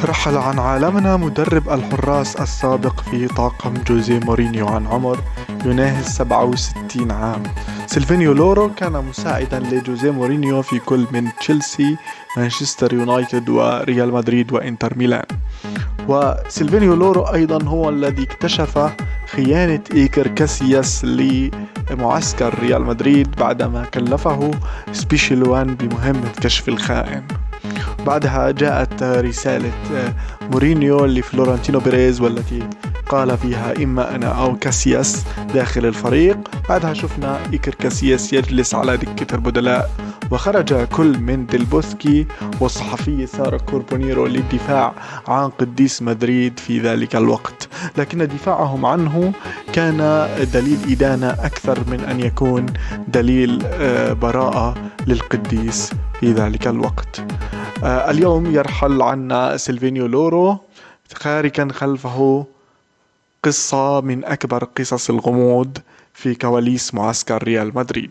رحل عن عالمنا مدرب الحراس السابق في طاقم جوزيه مورينيو عن عمر يناهز 67 عام. سيلفينيو لورو كان مساعدا لجوزيه مورينيو في كل من تشيلسي، مانشستر يونايتد وريال مدريد وإنتر ميلان. وسيلفينيو لورو أيضا هو الذي اكتشف خيانة إيكر كاسياس لمعسكر ريال مدريد بعدما كلفه سبيشيلوان بمهمة كشف الخائن. بعدها جاءت رسالة مورينيو لفلورنتينو بيريز والتي قال فيها إما أنا أو كاسياس داخل الفريق. بعدها شفنا إيكر كاسياس يجلس على دكة البدلاء، وخرج كل من ديلبوسكي والصحفي سارة كوربونيرو للدفاع عن قديس مدريد في ذلك الوقت، لكن دفاعهم عنه كان دليل إدانة أكثر من أن يكون دليل براءة للقديس في ذلك الوقت. اليوم يرحل عنا سيلفينيو لورو، تاركا خلفه قصة من أكبر قصص الغموض في كواليس معسكر ريال مدريد.